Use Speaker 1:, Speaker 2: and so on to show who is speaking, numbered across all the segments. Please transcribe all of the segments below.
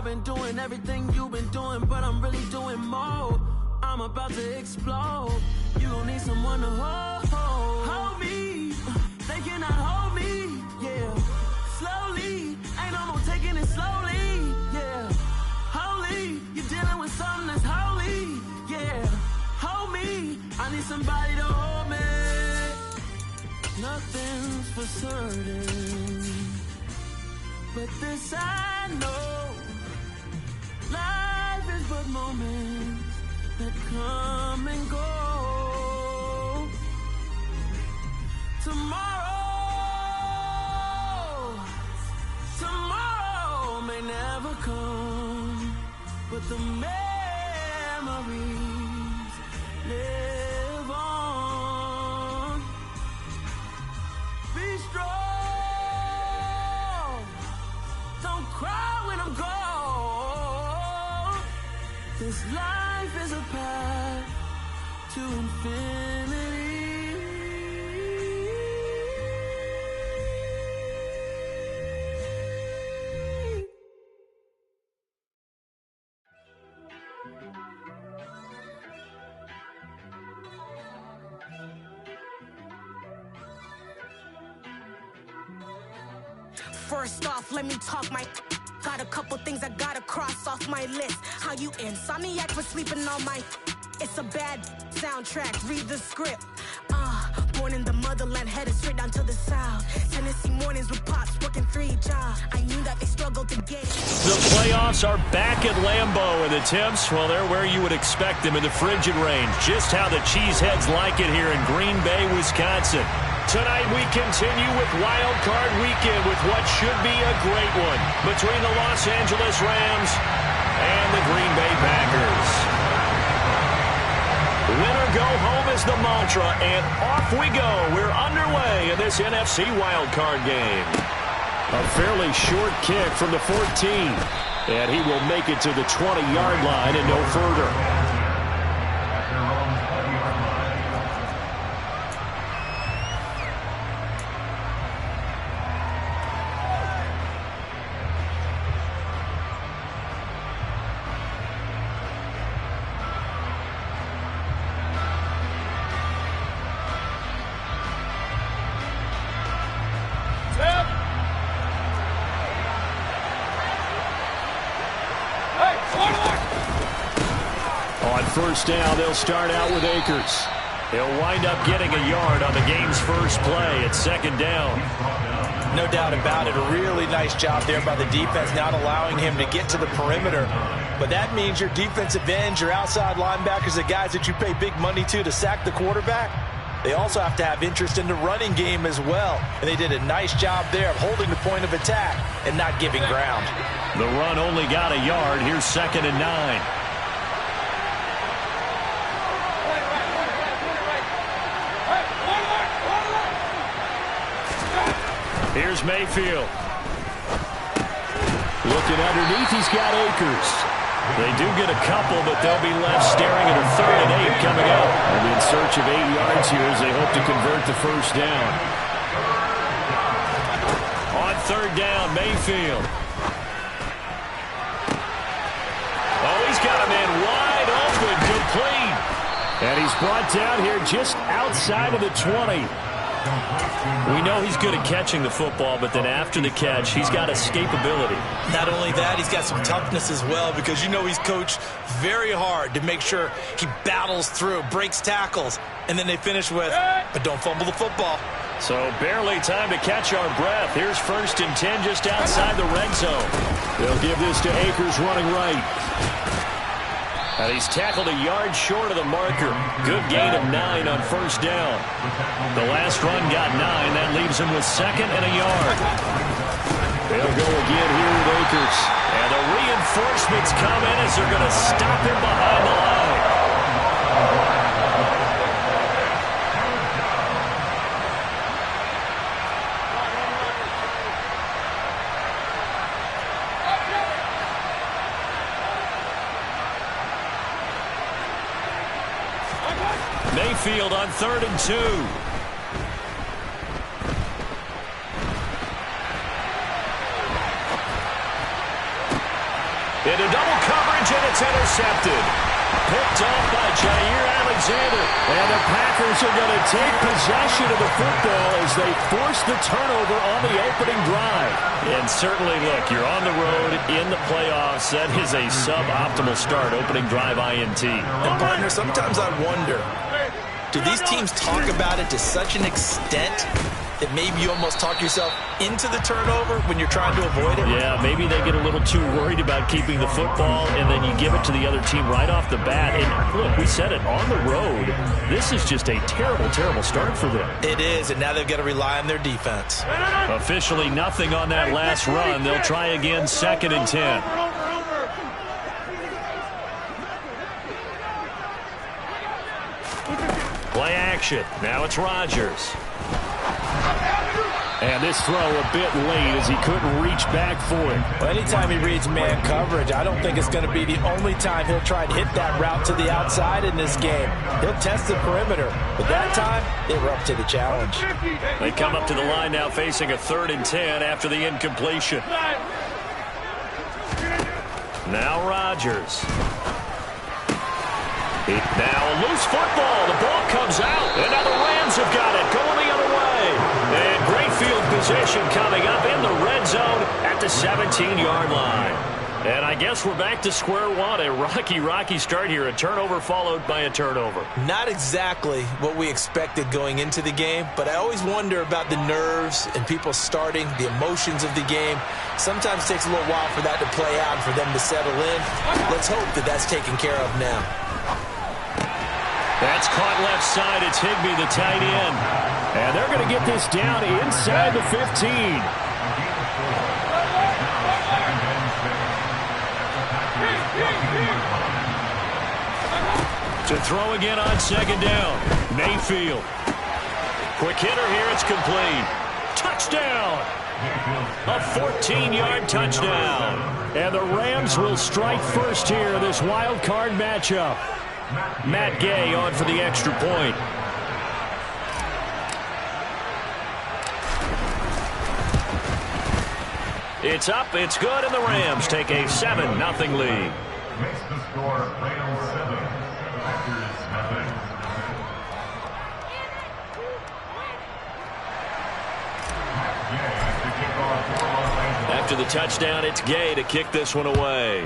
Speaker 1: I've been doing everything you've been doing, but I'm really doing more. I'm about to explode. You gon' need someone to hold me. They cannot hold me, yeah. Slowly, ain't no more taking it slowly, yeah. Holy, you're dealing with something that's holy, yeah. Hold me, I need somebody to hold me. Nothing's for certain, but this I know. Life is but moments that come and go. Tomorrow may never come, but the memories live on. Be strong, don't cry when I'm gone. This life is a path to infinity.
Speaker 2: First off, let me talk my. Got a couple things I gotta cross off my list. How you insomniac for sleeping on my. It's a bad soundtrack. Read the script. Born in the motherland, headed straight down to the south. Tennessee mornings with pops, working 3 jobs. I knew that they struggled to get.
Speaker 3: The playoffs are back at Lambeau, and the temps, well, they're where you would expect them in the frigid range. Just how the Cheeseheads like it here in Green Bay, Wisconsin. Tonight we continue with Wild Card Weekend with what should be a great one between the Los Angeles Rams and the Green Bay Packers. Win or go home is the mantra, and off we go. We're underway in this NFC Wild Card game. A fairly short kick from the 14, and he will make it to the 20-yard line and no further. First down, they'll start out with Akers. He'll wind up getting a yard on the game's first play at second down.
Speaker 4: No doubt about it. A really nice job there by the defense, not allowing him to get to the perimeter. But that means your defensive ends, your outside linebackers, the guys that you pay big money to sack the quarterback, they also have to have interest in the running game as well. And they did a nice job there of holding the point of attack and not giving ground.
Speaker 3: The run only got a yard. Here's 2nd and 9. Here's Mayfield. Looking underneath, he's got Akers. They do get a couple, but they'll be left staring at a 3rd and 8 coming up. They'll be in search of 8 yards here as they hope to convert the first down. On 3rd down, Mayfield. Oh, he's got a man wide open, complete. And he's brought down here just outside of the 20. We know he's good at catching the football, but then after the catch, he's got escapability.
Speaker 4: Not only that, he's got some toughness as well, because you know he's coached very hard to make sure he battles through, breaks tackles, and then they finish with, but don't fumble the football.
Speaker 3: So barely time to catch our breath. Here's 1st and 10 just outside the red zone. They'll give this to Akers running right. And he's tackled a yard short of the marker. Good gain of 9 on 1st down. The last run got 9. That leaves him with 2nd and a yard. They'll go again here with Akers. And the reinforcements come in as they're going to stop him behind the line. Mayfield on 3rd and 2. Into double coverage, and it's intercepted. Picked off by Jair Alexander. And the Packers are going to take possession of the football as they force the turnover on the opening drive. And certainly, look, you're on the road in the playoffs. That is a suboptimal start, opening drive INT.
Speaker 4: And partner, sometimes I wonder, do these teams talk about it to such an extent that maybe you almost talk yourself into the turnover when you're trying to avoid it?
Speaker 3: Yeah, maybe they get a little too worried about keeping the football, and then you give it to the other team right off the bat. And look, we said it, on the road, this is just a terrible, terrible start for them.
Speaker 4: It is, and now they've got to rely on their defense.
Speaker 3: Officially nothing on that last run. They'll try again, 2nd and 10. Play action. Now it's Rodgers. And this throw a bit late as he couldn't reach back for it.
Speaker 4: Well, anytime he reads man coverage, I don't think it's going to be the only time he'll try to hit that route to the outside in this game. He'll test the perimeter, but that time, they were up to the challenge.
Speaker 3: They come up to the line now facing a 3rd and 10 after the incompletion. Now Rodgers. Now a loose football. The ball comes out, and now the Rams have got it, going the other way. And great field position coming up in the red zone at the 17-yard line. And I guess we're back to square one. A rocky start here. A turnover followed by a turnover.
Speaker 4: Not exactly what we expected going into the game, but I always wonder about the nerves and people starting, the emotions of the game. Sometimes it takes a little while for that to play out and for them to settle in. Let's hope that that's taken care of now.
Speaker 3: That's caught left side. It's Higbee, the tight end. And they're going to get this down inside the 15. To throw again on 2nd down. Mayfield. Quick hitter here. It's complete. Touchdown. A 14-yard touchdown. And the Rams will strike first here in this wild card matchup. Matt Gay on for the extra point. It's up, it's good, and the Rams take a 7-0 lead.
Speaker 5: Makes the score Rams 7, Packers nothing.
Speaker 3: After the touchdown, it's Gay to kick this one away.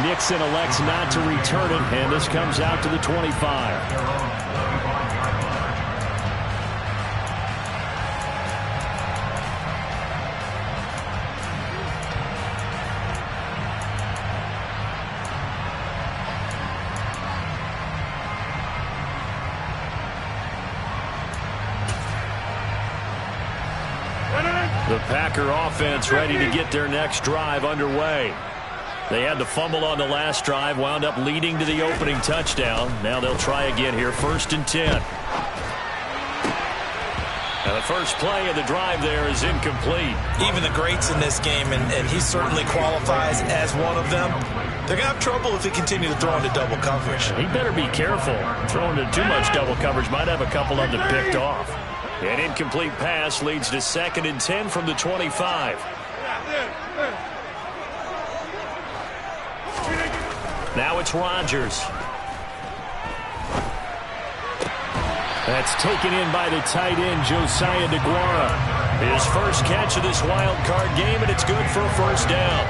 Speaker 3: Nixon elects not to return it, and this comes out to the 25. The Packer offense ready to get their next drive underway. They had the fumble on the last drive, wound up leading to the opening touchdown. Now they'll try again here, 1st and 10. And the first play of the drive there is incomplete.
Speaker 4: Even the greats in this game, and he certainly qualifies as one of them, they're going to have trouble if they continue to throw into double coverage.
Speaker 3: He better be careful. Throwing into too much double coverage might have a couple of them picked off. An incomplete pass leads to 2nd and 10 from the 25. Now it's Rodgers. That's taken in by the tight end, Josiah DeGuara. His first catch of this wild card game, and it's good for a 1st down.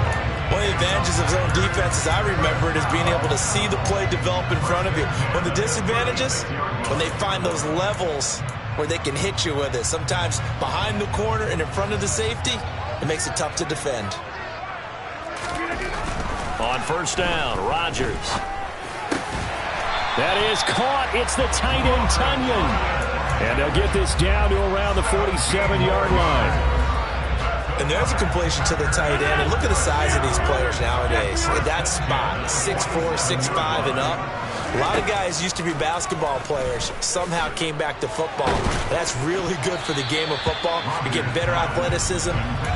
Speaker 4: One of the advantages of zone defense, as I remember it, is being able to see the play develop in front of you. One of the disadvantages, when they find those levels where they can hit you with it. Sometimes behind the corner and in front of the safety, it makes it tough to defend.
Speaker 3: On 1st down, Rodgers. That is caught. It's the tight end, Tunyon. And they'll get this down to around the 47-yard line.
Speaker 4: And there's a completion to the tight end. And look at the size of these players nowadays. At that spot, 6'4", 6'5", and up. A lot of guys used to be basketball players, somehow came back to football. That's really good for the game of football. You get better athleticism,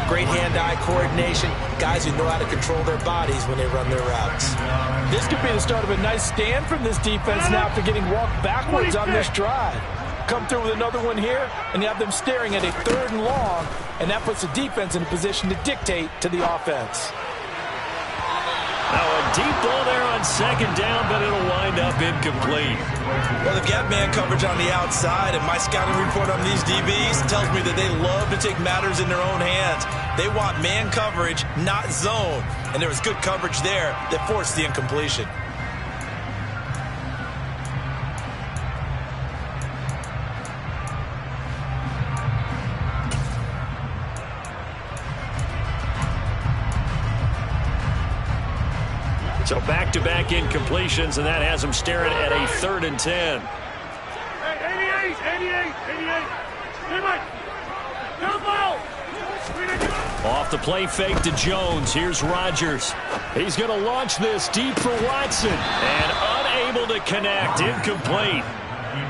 Speaker 4: great hand-eye coordination, guys who know how to control their bodies when they run their routes. This could be the start of a nice stand from this defense now after getting walked backwards on this drive. come through with another one here, and you have them staring at a 3rd and long, and that puts the defense in a position to dictate to the offense.
Speaker 3: Now a deep ball there on 2nd down, but it'll wind up incomplete.
Speaker 4: Well, they've got man coverage on the outside, and my scouting report on these DBs tells me that they love to take matters in their own hands. They want man coverage, not zone, and there was good coverage there that forced the incompletion.
Speaker 3: So back-to-back incompletions, and that has them staring at a 3rd and 10.
Speaker 6: Hey, 88. Hey, Mike.
Speaker 3: Off the play fake to Jones. Here's Rodgers. He's going to launch this deep for Watson. And unable to connect. Incomplete.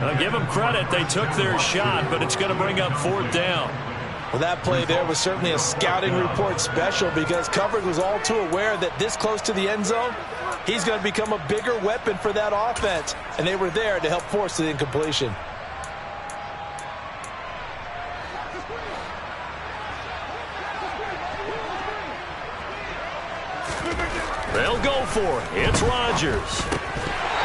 Speaker 3: I'll give them credit. They took their shot, but it's going to bring up 4th down.
Speaker 4: Well, that play there was certainly a scouting report special because coverage was all too aware that this close to the end zone, he's going to become a bigger weapon for that offense. And they were there to help force the incompletion.
Speaker 3: They'll go for it. It's Rodgers.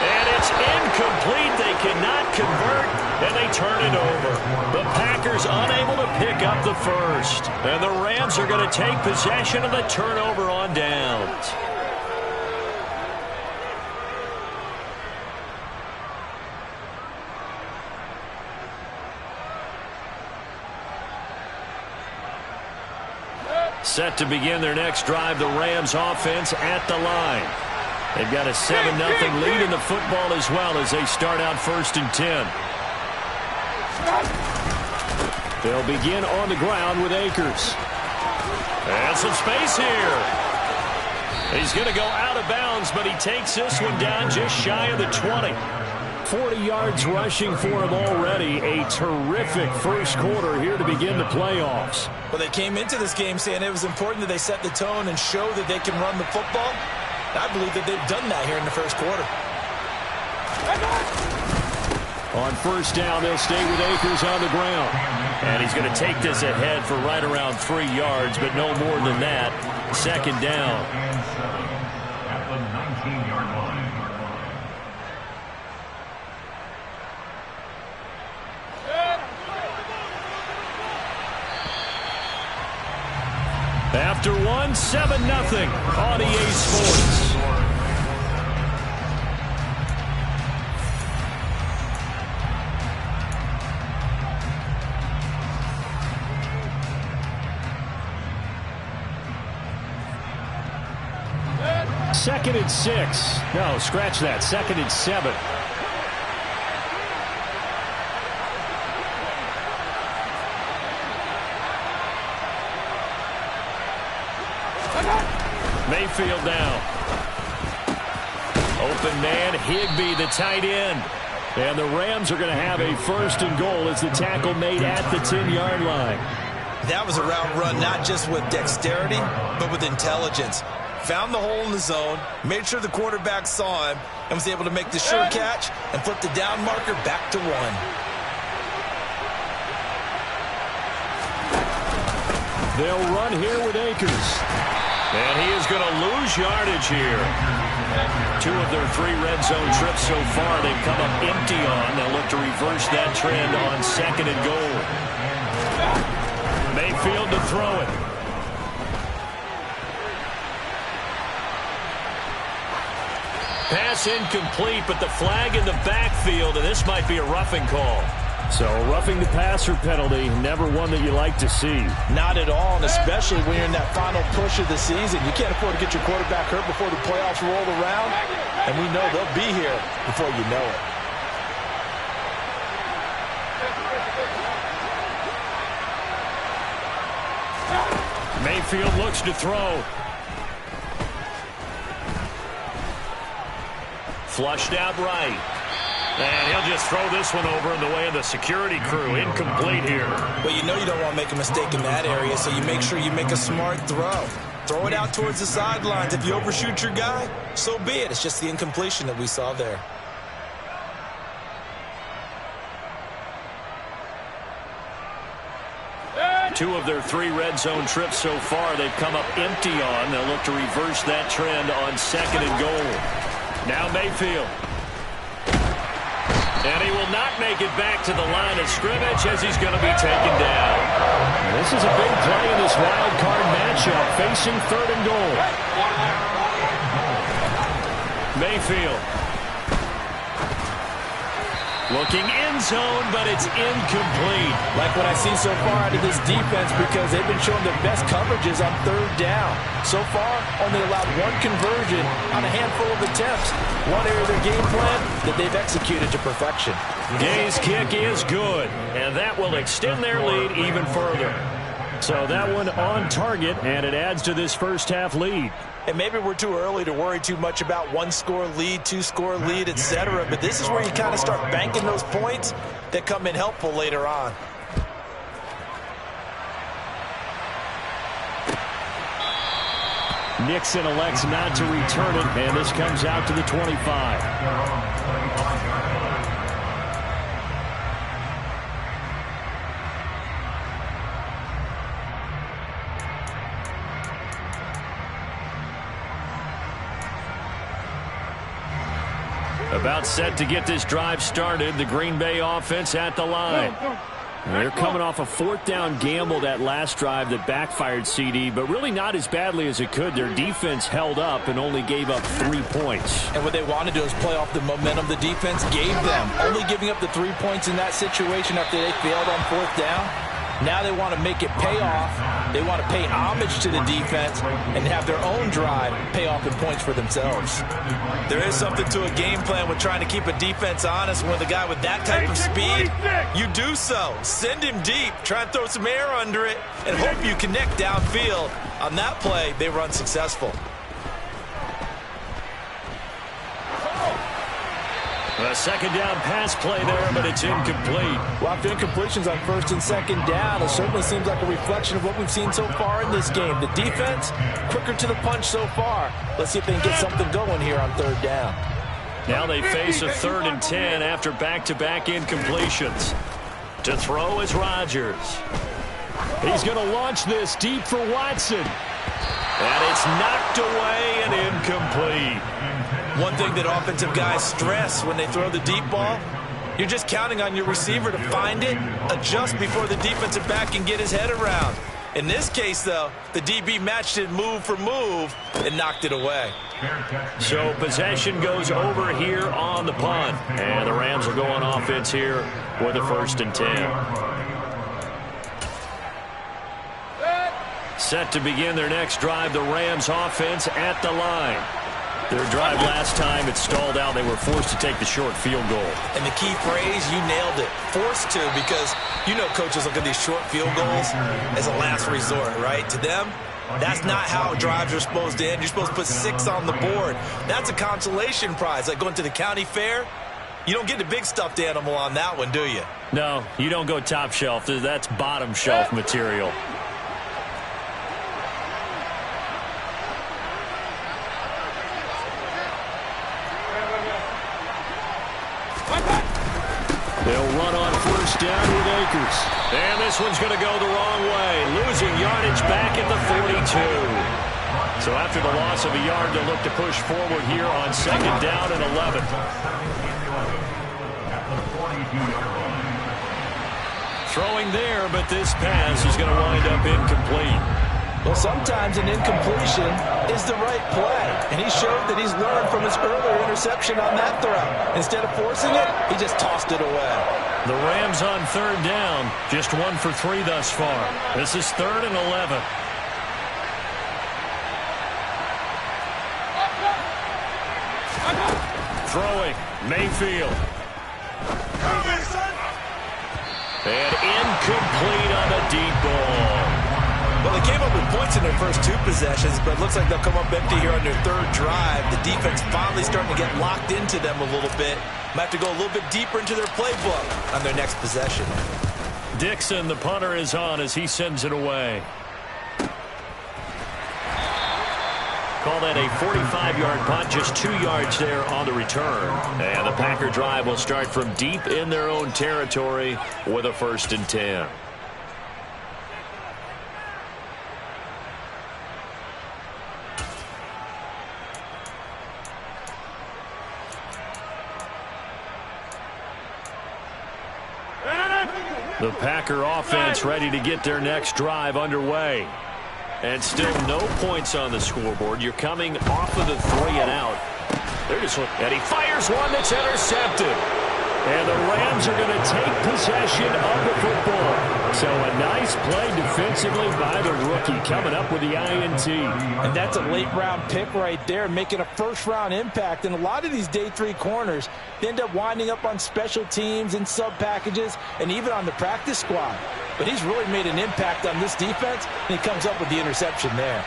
Speaker 3: And it's incomplete. They cannot convert, and they turn it over. The Packers unable to pick up the first. And the Rams are going to take possession of the turnover on downs. Set to begin their next drive, the Rams offense at the line. They've got a 7-0 lead in the football as well as they start out 1st and 10. They'll begin on the ground with Akers. And some space here. He's going to go out of bounds, but he takes this one down just shy of the 20. 40 yards rushing for him already. A terrific first quarter here to begin the playoffs.
Speaker 4: Well, they came into this game saying it was important that they set the tone and show that they can run the football. I believe that they've done that here in the first quarter.
Speaker 3: On 1st down, they'll stay with Akers on the ground. And he's going to take this ahead for right around 3 yards, but no more than that. 2nd down.
Speaker 5: At the 19-yard line.
Speaker 3: After one, 7-0 on EA Sports. Second and 6. No, scratch that. 2nd and 7. Mayfield now. Open man, Higbee, the tight end. And the Rams are going to have a 1st and goal as the tackle made at the 10-yard line.
Speaker 4: That was a route run not just with dexterity, but with intelligence. Found the hole in the zone, made sure the quarterback saw him, and was able to make the sure catch and flip the down marker back to 1.
Speaker 3: They'll run here with Akers. And he is going to lose yardage here. 2 of their 3 red zone trips so far they've come up empty on. They'll look to reverse that trend on 2nd and goal. Mayfield to throw it. Pass incomplete, but the flag in the backfield, and this might be a roughing call. So a roughing the passer penalty, never one that you like to see.
Speaker 4: Not at all, and especially when you're in that final push of the season. You can't afford to get your quarterback hurt before the playoffs roll around, and we know they'll be here before you know it.
Speaker 3: Mayfield looks to throw. Flushed out right. And he'll just throw this one over in the way of the security crew. Incomplete here.
Speaker 4: Well, you know you don't want to make a mistake in that area, so you make sure you make a smart throw. Throw it out towards the sidelines. If you overshoot your guy, so be it. It's just the incompletion that we saw there.
Speaker 3: 2 of their 3 red zone trips so far they've come up empty on. They'll look to reverse that trend on 2nd and goal. Now Mayfield. And he will not make it back to the line of scrimmage as he's going to be taken down. This is a big play in this wild card matchup, facing 3rd and goal. Mayfield. Looking end zone, but it's incomplete.
Speaker 4: Like what I've seen so far out of this defense, because they've been showing their best coverages on 3rd down. So far, only allowed 1 conversion on a handful of attempts. One area of their game plan that they've executed to perfection.
Speaker 3: Gay's kick is good, and that will extend their lead even further. So that one on target, and it adds to this first half lead.
Speaker 4: And maybe we're too early to worry too much about 1-score lead, 2-score lead, etc. But this is where you kind of start banking those points that come in helpful later on.
Speaker 3: Nixon elects not to return it, and this comes out to the 25. About set to get this drive started. The Green Bay offense at the line. They're coming off a 4th down gamble that last drive that backfired, CD, but really not as badly as it could. Their defense held up and only gave up 3 points.
Speaker 4: And what they want to do is play off the momentum the defense gave them. Only giving up the 3 points in that situation after they failed on 4th down. Now they want to make it pay off. They want to pay homage to the defense and have their own drive pay off in points for themselves. There is something to a game plan with trying to keep a defense honest. With a guy with that type of speed, you do so. Send him deep. Try and throw some air under it and hope you connect downfield. On that play, they were unsuccessful.
Speaker 3: A 2nd down pass play there, but it's incomplete.
Speaker 4: Well, after incompletions on 1st and 2nd down, it certainly seems like a reflection of what we've seen so far in this game. The defense, quicker to the punch so far. Let's see if they can get something going here on 3rd down.
Speaker 3: Now they face a 3rd and 10 after back-to-back incompletions. To throw is Rodgers. He's going to launch this deep for Watson. And it's knocked away and incomplete.
Speaker 4: One thing that offensive guys stress when they throw the deep ball, you're just counting on your receiver to find it, adjust before the defensive back can get his head around. In this case, though, the DB matched it move for move and knocked it away.
Speaker 3: So possession goes over here on the punt. And the Rams will go on offense here with a 1st and 10. Set to begin their next drive, the Rams offense at the line. Their drive last time, it stalled out. They were forced to take the short field goal.
Speaker 4: And the key phrase, you nailed it. Forced to, because you know coaches look at these short field goals as a last resort, right? To them, that's not how drives are supposed to end. You're supposed to put 6 on the board. That's a consolation prize, like going to the county fair. You don't get the big stuffed animal on that one, do you?
Speaker 3: No, you don't go top shelf. That's bottom shelf material. They'll run on 1st down with Akers. And this one's going to go the wrong way. Losing yardage back at the 42. So after the loss of a yard, they'll look to push forward here on 2nd down and 11. Throwing there, but this pass is going to wind up incomplete.
Speaker 4: Well, sometimes an incompletion is the right play. And he showed that he's learned from his earlier interception on that throw. Instead of forcing it, he just tossed it away.
Speaker 3: The Rams on 3rd down, just 1 for 3 thus far. This is 3rd and 11. Throwing, Mayfield. And incomplete on a deep ball.
Speaker 4: Well, they came up with points in their first 2 possessions, but it looks like they'll come up empty here on their 3rd drive. The defense finally starting to get locked into them a little bit. Might have to go a little bit deeper into their playbook on their next possession.
Speaker 3: Dixon, the punter, is on as he sends it away. Call that a 45-yard punt, just 2 yards there on the return. And the Packer drive will start from deep in their own territory with a 1st and 10. The Packer offense ready to get their next drive underway. And still no points on the scoreboard. You're coming off of the 3-and-out. And he fires one that's intercepted. And the Rams are going to take possession of the football. So a nice play defensively by the rookie, coming up with the INT.
Speaker 4: And that's a late-round pick right there, making a first-round impact. And a lot of these day 3 corners end up winding up on special teams and sub-packages and even on the practice squad. But he's really made an impact on this defense, and he comes up with the interception there.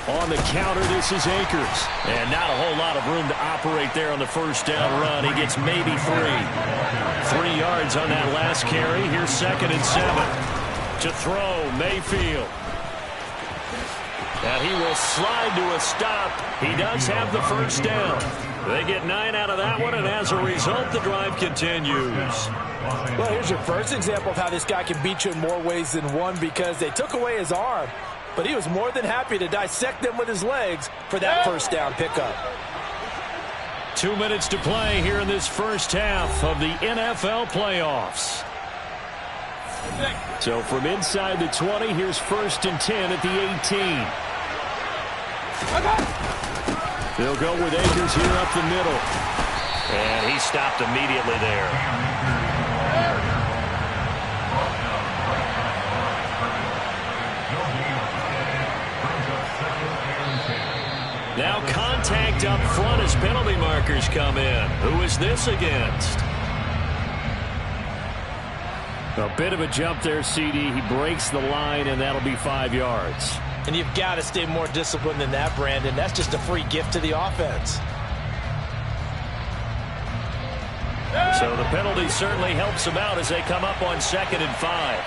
Speaker 3: On the counter, this is Akers. And not a whole lot of room to operate there on the first down run. He gets maybe 3. 3 yards on that last carry. Here's 2nd and 7. To throw, Mayfield. And he will slide to a stop. He does have the first down. They get 9 out of that one, and as a result, the drive continues.
Speaker 4: Well, here's your first example of how this guy can beat you in more ways than one, because they took away his arm, but he was more than happy to dissect them with his legs for that first down pickup.
Speaker 3: 2 minutes to play here in this first half of the NFL playoffs. So from inside the 20, here's 1st and 10 at the 18. They'll go with Akers here up the middle. And he stopped immediately there. Now contact up front as penalty markers come in. Who is this against? A bit of a jump there, CD. He breaks the line, and that'll be 5 yards.
Speaker 4: And you've got to stay more disciplined than that, Brandon. That's just a free gift to the offense.
Speaker 3: So the penalty certainly helps them out as they come up on 2nd and 5.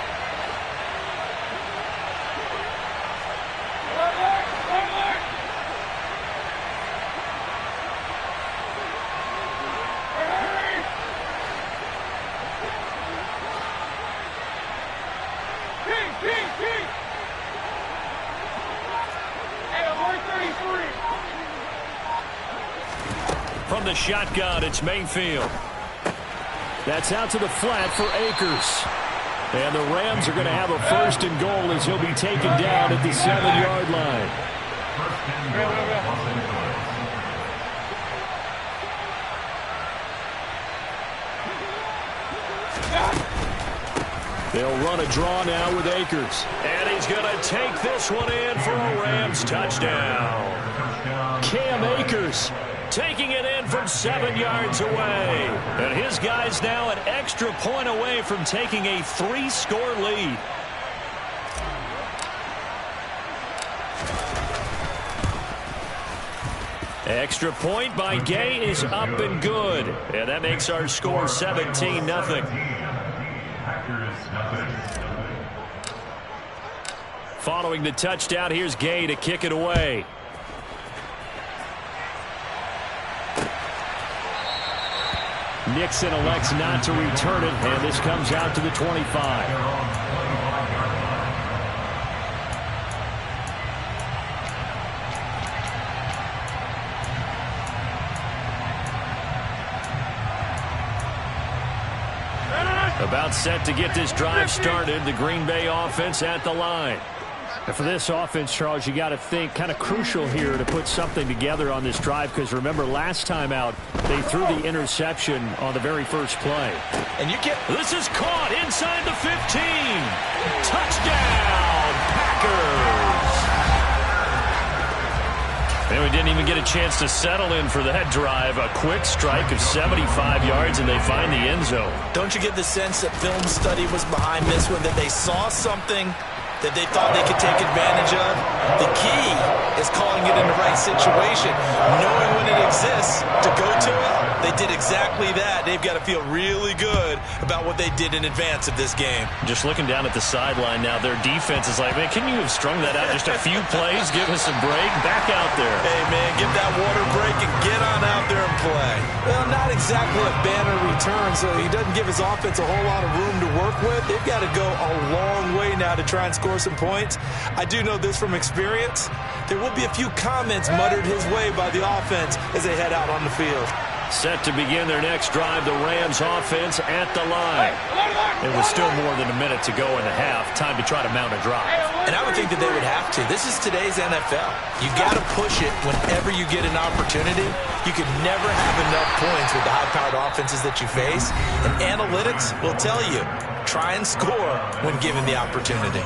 Speaker 3: From the shotgun, it's Mayfield. That's out to the flat for Akers. And the Rams are going to have a 1st and goal as he'll be taken down at the 7-yard line. They'll run a draw now with Akers. And he's going to take this one in for a Rams touchdown. Cam Akers taking it in from 7 yards away. And his guy's now an extra point away from taking a 3-score lead. Extra point by Gay is up and good. And that makes our score 17-0. Following the touchdown, here's Gay to kick it away. Nixon elects not to return it, and this comes out to the 25. About set to get this drive started. The Green Bay offense at the line. And for this offense, Charles, you got to think kind of crucial here to put something together on this drive, because remember last time out they threw the interception on the very first play.
Speaker 4: And you get
Speaker 3: this is caught inside the 15. Touchdown, Packers. And we didn't even get a chance to settle in for that drive. A quick strike of 75 yards, and they find the end zone.
Speaker 4: Don't you get the sense that film study was behind this one, that they saw something that they thought they could take advantage of? The key is calling it in the right situation, knowing when it exists to go to it. They did exactly that. They've got to feel really good about what they did in advance of this game.
Speaker 3: Just looking down at the sideline now, their defense is like, man, can you have strung that out just a few plays? Give us a break. Back out there.
Speaker 4: Hey, man, give that water break and get on out there and play. Well, not exactly a banner return, so he doesn't give his offense a whole lot of room to work with. They've got to go a long way now to try and score some points. I do know this from experience. There will be a few comments muttered his way by the offense as they head out on the field.
Speaker 3: Set to begin their next drive, the Rams offense at the line. It was still more than a minute to go in the half. Time to try to mount a drive.
Speaker 4: And I would think that they would have to. This is today's NFL. You got to push it whenever you get an opportunity. You can never have enough points with the high-powered offenses that you face. And analytics will tell you, try and score when given the opportunity.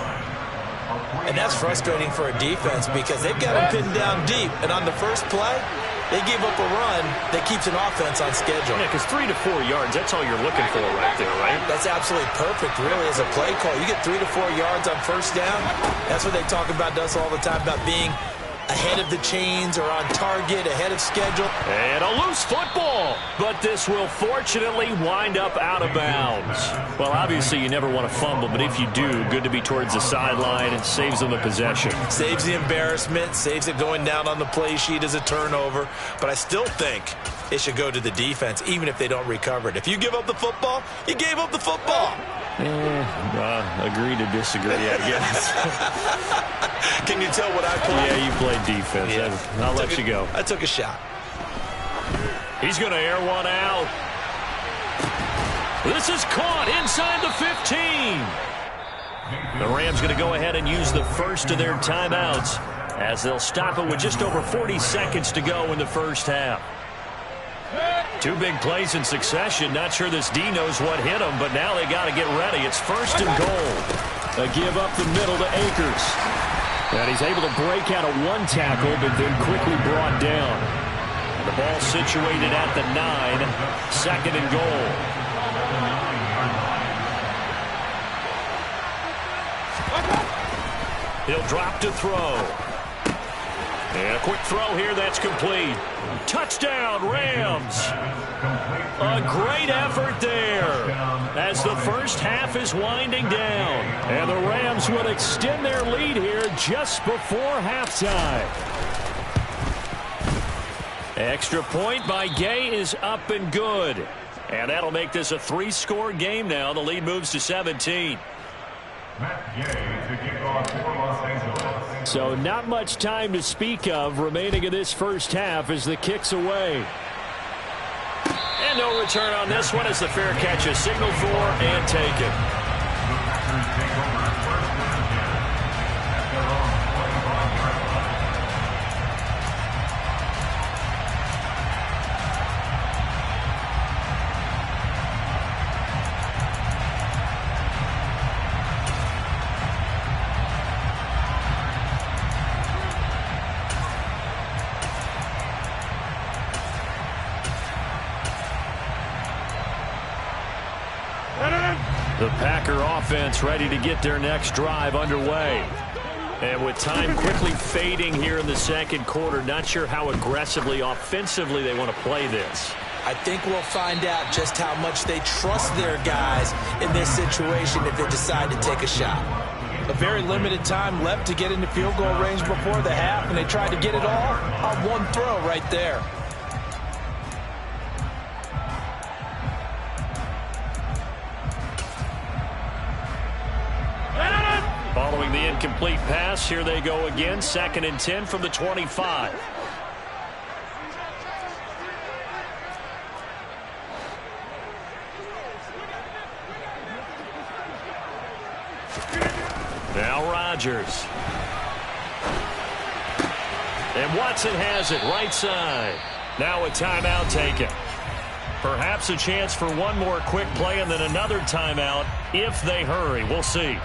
Speaker 4: And that's frustrating for a defense because they've got them pinned down deep. And on the first play, they give up a run that keeps an offense on schedule.
Speaker 3: Yeah, because 3 to 4 yards, that's all you're looking for right there, right?
Speaker 4: That's absolutely perfect, really, as a play call. You get 3 to 4 yards on first down. That's what they talk about us all the time, about being ahead of the chains or on target, ahead of schedule.
Speaker 3: And a loose football, but this will fortunately wind up out of bounds. Well, obviously you never want to fumble, but if you do, good to be towards the sideline. It saves them the possession.
Speaker 4: Saves the embarrassment, saves it going down on the play sheet as a turnover. But I still think it should go to the defense, even if they don't recover it. If you give up the football, you gave up the football.
Speaker 3: Agree to disagree, I guess.
Speaker 4: Can you tell what I played?
Speaker 3: Yeah, you played defense. Yeah. I'll let you go.
Speaker 4: I took a shot.
Speaker 3: He's going to air one out. This is caught inside the 15. The Rams going to go ahead and use the first of their timeouts as they'll stop it with just over 40 seconds to go in the first half. 2 big plays in succession. Not sure this D knows what hit him, but now they got to get ready. It's first and goal. They give up the middle to Akers. And he's able to break out of 1 tackle, but then quickly brought down. The ball situated at the 9. Second and goal. He'll drop to throw. And a quick throw here that's complete. Touchdown, Rams. A great effort there as the first half is winding down. And the Rams would extend their lead here just before halftime. Extra point by Gay is up and good. And that'll make this a 3-score game now. The lead moves to 17. So not much time to speak of remaining in this first half as the kick's away. And no return on this one as the fair catch is signaled for and taken. The Packer offense ready to get their next drive underway. And with time quickly fading here in the second quarter, not sure how aggressively, offensively they want to play this.
Speaker 4: I think we'll find out just how much they trust their guys in this situation if they decide to take a shot. A very limited time left to get into field goal range before the half, and they tried to get it all on 1 throw right there.
Speaker 3: Following the incomplete pass, here they go again. 2nd and 10 from the 25. Now Rodgers. And Watson has it right side. Now a timeout taken. Perhaps a chance for one more quick play and then another timeout if they hurry. We'll see.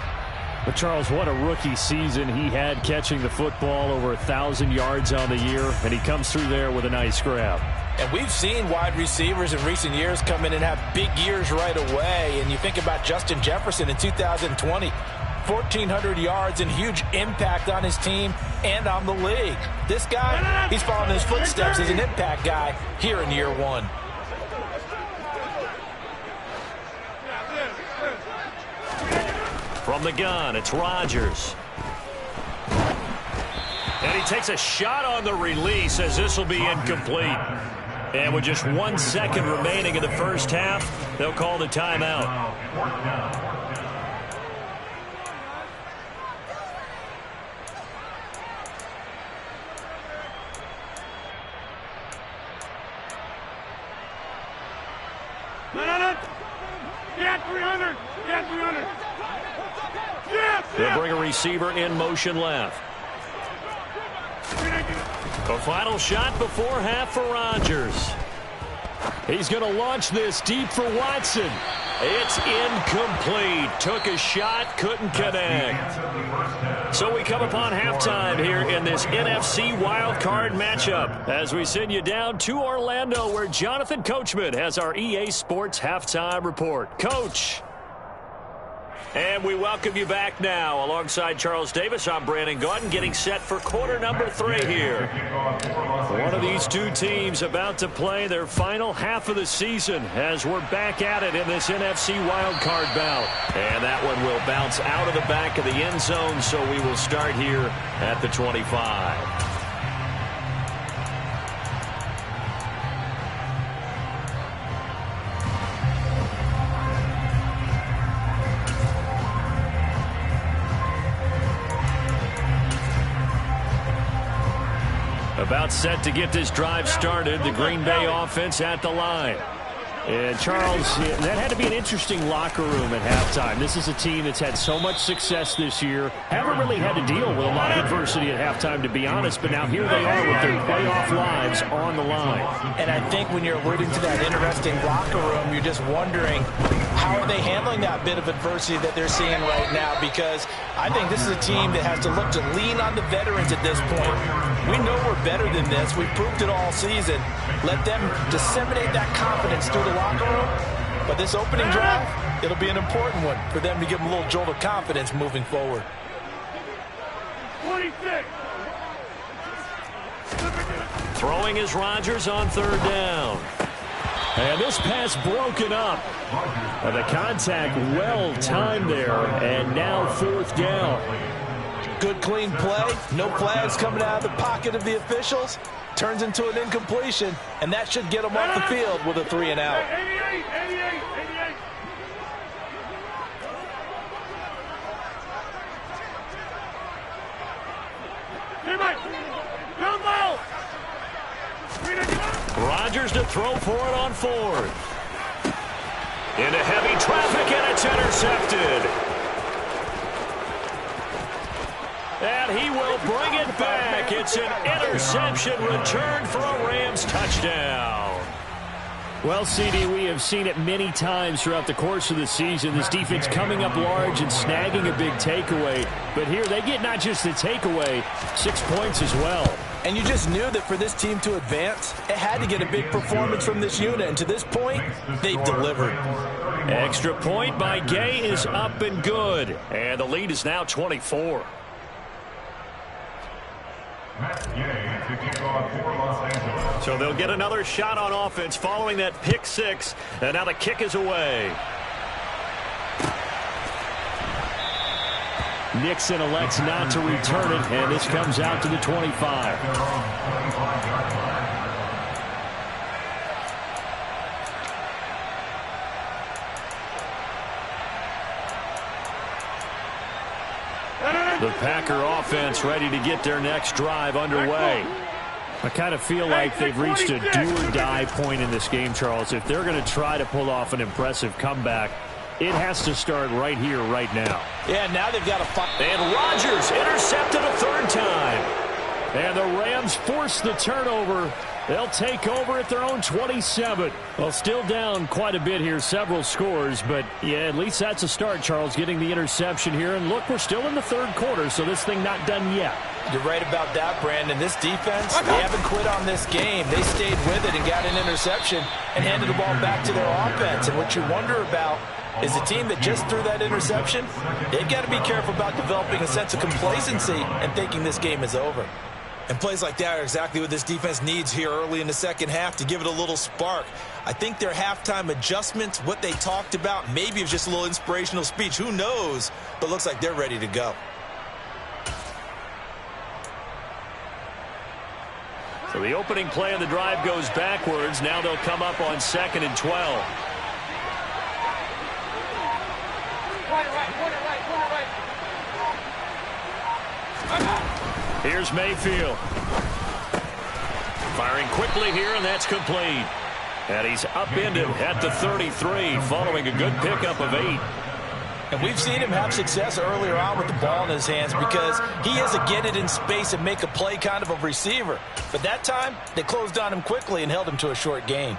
Speaker 3: But, Charles, what a rookie season he had catching the football, over 1,000 yards on the year, and he comes through there with a nice grab.
Speaker 4: And we've seen wide receivers in recent years come in and have big years right away. And you think about Justin Jefferson in 2020, 1,400 yards and huge impact on his team and on the league. This guy, he's following his footsteps as an impact guy here in year 1.
Speaker 3: From the gun, it's Rodgers. And he takes a shot on the release as this will be incomplete. And with just 1 second remaining in the first half, they'll call the timeout.
Speaker 6: Get 300. Get 300. Yeah,
Speaker 3: They'll bring a receiver in motion left. The final shot before half for Rodgers. He's going to launch this deep for Watson. It's incomplete. Took a shot, couldn't connect. So we come upon halftime here in this NFC wildcard matchup as we send you down to Orlando where Jonathan Coachman has our EA Sports halftime report. Coach. And we welcome you back now. Alongside Charles Davis, I'm Brandon Gaudin, getting set for quarter number 3 here. One of these two teams about to play their final half of the season as we're back at it in this NFC wildcard bout. And that one will bounce out of the back of the end zone, so we will start here at the 25. About set to get this drive started. The Green Bay offense at the line. And Charles, that had to be an interesting locker room at halftime. This is a team that's had so much success this year. Haven't really had to deal with a lot of adversity at halftime, to be honest. But now here they are with their playoff lives on the line.
Speaker 4: And I think when you're alluding to that interesting locker room, you're just wondering, how are they handling that bit of adversity that they're seeing right now? Because I think this is a team that has to look to lean on the veterans at this point. We know we're better than this. We've proved it all season. Let them disseminate that confidence through the locker room. But this opening drive, it'll be an important one for them to give them a little jolt of confidence moving forward.
Speaker 6: 26.
Speaker 3: Throwing is Rodgers on third down. And this pass broken up. And the contact well timed there. And now fourth down.
Speaker 4: Good clean play. No flags coming out of the pocket of the officials. Turns into an incompletion. And that should get them off the field with a 3 and out.
Speaker 6: 88.
Speaker 3: Rodgers to throw for it on fourth. Into heavy traffic, and it's intercepted. And he will bring it back. It's an interception returned for a Rams touchdown. Well, CD, we have seen it many times throughout the course of the season. This defense coming up large and snagging a big takeaway. But here they get not just the takeaway, 6 points as well.
Speaker 4: And you just knew that for this team to advance, it had to get a big performance from this unit. And to this point, they've delivered.
Speaker 3: Extra point by Gay is up and good. And the lead is now 24. So they'll get another shot on offense following that pick six. And now the kick is away. Nixon elects not to return it, and this comes out to the 25. The Packer offense ready to get their next drive underway. I kind of feel like they've reached a do-or-die point in this game, Charles. If they're going to try to pull off an impressive comeback, it has to start right here, right now.
Speaker 4: Yeah, now they've got to fight.
Speaker 3: And Rodgers intercepted a third time. And the Rams force the turnover. They'll take over at their own 27. Well, still down quite a bit here, several scores. But, yeah, at least that's a start, Charles, getting the interception here. And, look, we're still in the third quarter, so this thing not done yet.
Speaker 4: You're right about that, Brandon. This defense, they haven't quit on this game. They stayed with it and got an interception and handed the ball back to their offense. And what you wonder about is a team that just threw that interception, they've got to be careful about developing a sense of complacency and thinking this game is over.
Speaker 7: And plays like that are exactly what this defense needs here early in the second half to give it a little spark. I think their halftime adjustments, what they talked about, maybe it was just a little inspirational speech. Who knows? But looks like they're ready to go.
Speaker 3: So the opening play of the drive goes backwards. Now they'll come up on 2nd and 12. Here's Mayfield. Firing quickly here, and that's complete. And he's upended at the 33 following a good pickup of 8.
Speaker 4: And we've seen him have success earlier on with the ball in his hands because he is a get it in space and make a play kind of a receiver. But that time, they closed on him quickly and held him to a short gain.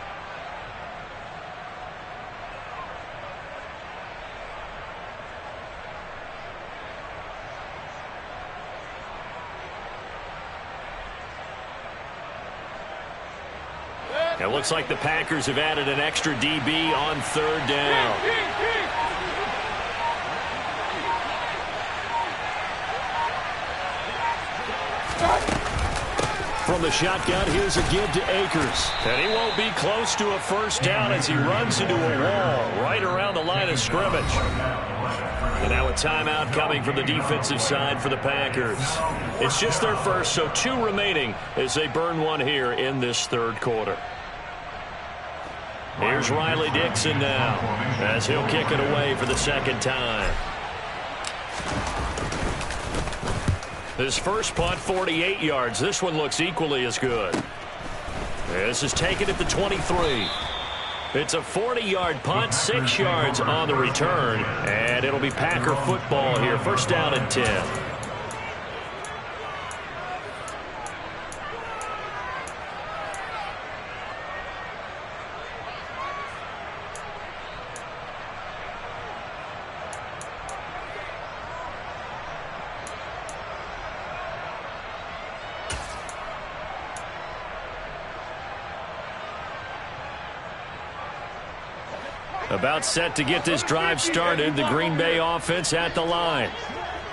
Speaker 3: It looks like the Packers have added an extra DB on 3rd down. From the shotgun, here's a give to Akers. And he won't be close to a first down as he runs into a wall right around the line of scrimmage. And now a timeout coming from the defensive side for the Packers. It's just their first, so 2 remaining as they burn one here in this 3rd quarter. Here's Riley Dixon now as he'll kick it away for the 2nd time. His first punt, 48 yards. This one looks equally as good. This is taken at the 23. It's a 40-yard punt, 6 yards on the return, and it'll be Packer football here. First down and 10. About set to get this drive started. The Green Bay offense at the line.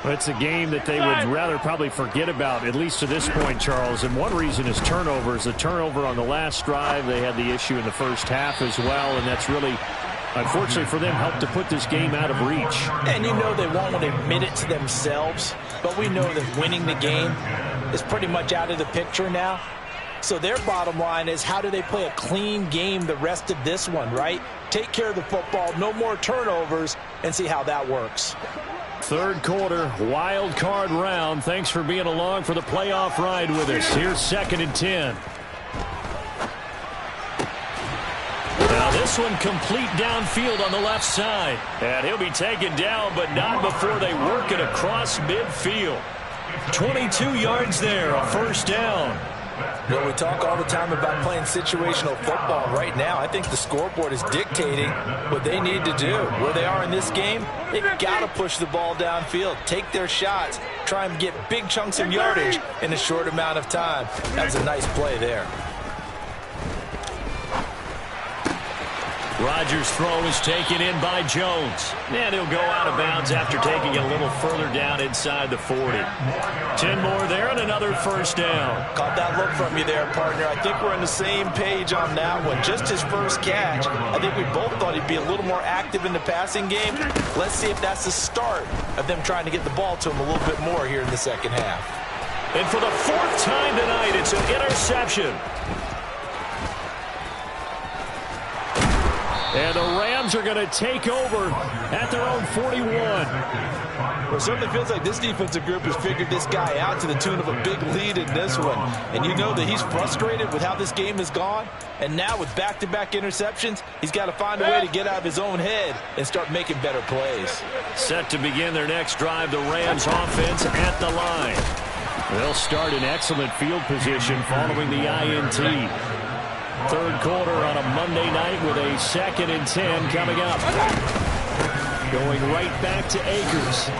Speaker 8: It's a game that they would rather probably forget about, at least to this point, Charles. And one reason is turnovers. A turnover on the last drive. They had the issue in the first half as well, and that's really, unfortunately for them, helped to put this game out of reach.
Speaker 4: And you know they won't want to admit it to themselves, but we know that winning the game is pretty much out of the picture now. So their bottom line is, how do they play a clean game the rest of this one, right? Take care of the football, no more turnovers, and see how that works.
Speaker 8: 3rd quarter, wild card round. Thanks for being along for the playoff ride with us. Here's 2nd and 10.
Speaker 3: Now this one complete downfield on the left side. And he'll be taken down, but not before they work it across midfield. 22 yards there, a first down.
Speaker 4: Well, we talk all the time about playing situational football. Right now, I think the scoreboard is dictating what they need to do. Where they are in this game, they've got to push the ball downfield, take their shots, try and get big chunks of yardage in a short amount of time. That's a nice play there.
Speaker 3: Rodgers' throw is taken in by Jones. And he'll go out of bounds after taking it a little further down inside the 40. 10 more there and another first down.
Speaker 4: Caught that look from you there, partner. I think we're on the same page on that one. Just his first catch. I think we both thought he'd be a little more active in the passing game. Let's see if that's the start of them trying to get the ball to him a little bit more here in the second half.
Speaker 3: And for the 4th time tonight, it's an interception.
Speaker 8: And the Rams are going to take over at their own 41.
Speaker 4: Well, it certainly feels like this defensive group has figured this guy out to the tune of a big lead in this one. And you know that he's frustrated with how this game has gone. And now with back-to-back interceptions, he's got to find a way to get out of his own head and start making better plays.
Speaker 3: Set to begin their next drive, the Rams offense at the line.
Speaker 8: They'll start in excellent field position following the INT. 3rd quarter on a Monday night with a 2nd and 10 coming up. Going right back to Akers.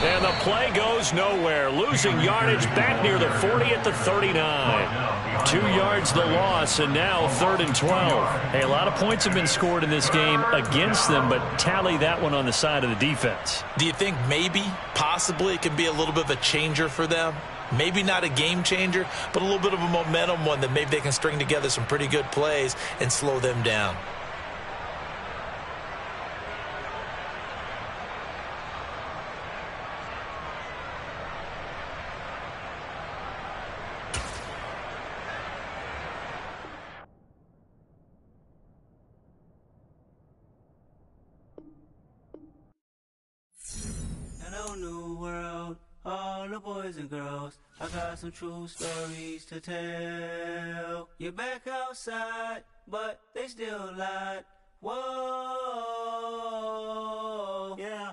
Speaker 3: And the play goes nowhere. Losing yardage back near the 40 at the 39. 2 yards the loss, and now 3rd and 12.
Speaker 8: Hey, a lot of points have been scored in this game against them, but tally that one on the side of the defense.
Speaker 4: Do you think maybe, possibly, it can be a little bit of a changer for them? Maybe not a game changer, but a little bit of a momentum one that maybe they can string together some pretty good plays and slow them down.
Speaker 1: Hello, new world.
Speaker 9: all the boys and girls. I got some true stories to tell. You're back outside, but they still lied. Whoa, yeah.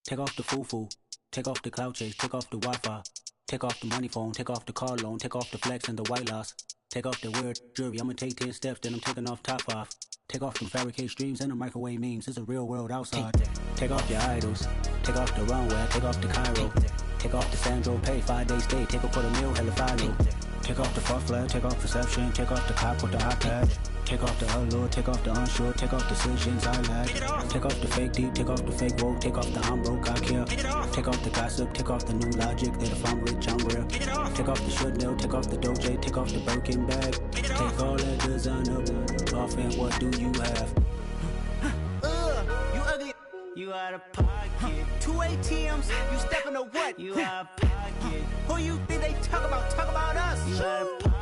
Speaker 9: Take off the foo-foo, take off the cloud chase, take off the Wi-Fi, take off the money phone, take off the car loan, take off the flex and the white loss. Take off the weird jewelry, I'ma take 10 steps, then I'm taking off top 5. Take off them fabricated streams and the microwave memes, it's a real world outside. Take off your idols, take off the runway, take off the Cairo. Take off the Sandro pay, 5-day stay, take a quarter meal, hella final. Take off the fuck flag, take off perception, take off the cop with the iPad. Take off the allure, take off the unsure, take off decisions I lack. Take off the fake deep, take off the fake woke, take off the I'm broke, I care. Take off the gossip, take off the new logic that if I'm rich, I'm real. Take off the should know, take off the Doge, take off the Birkin bag. Take all that designer off and what do you have? You ugly. You out of pocket. 2 ATMs, you stepping to what? You out of pocket. Who you think they talk about? Talk about us. You out of pocket.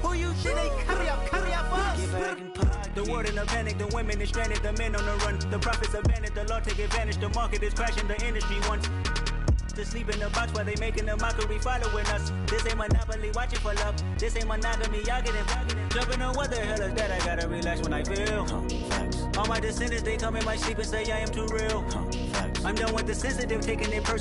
Speaker 9: Who you think they carry up for us? Get back in pocket. The world in a panic, the women is stranded, the men on the run. The profits abandoned, the law take advantage. The market is crashing, the industry wants to sleep in the box while they making a mockery following us. This ain't Monopoly, watching for love. This ain't monogamy, y'all getting jumping on what the hell is that? I gotta relax when I feel. All my descendants, they come in my sleep and say I am too real. I'm done with the sensitive, taking it personal.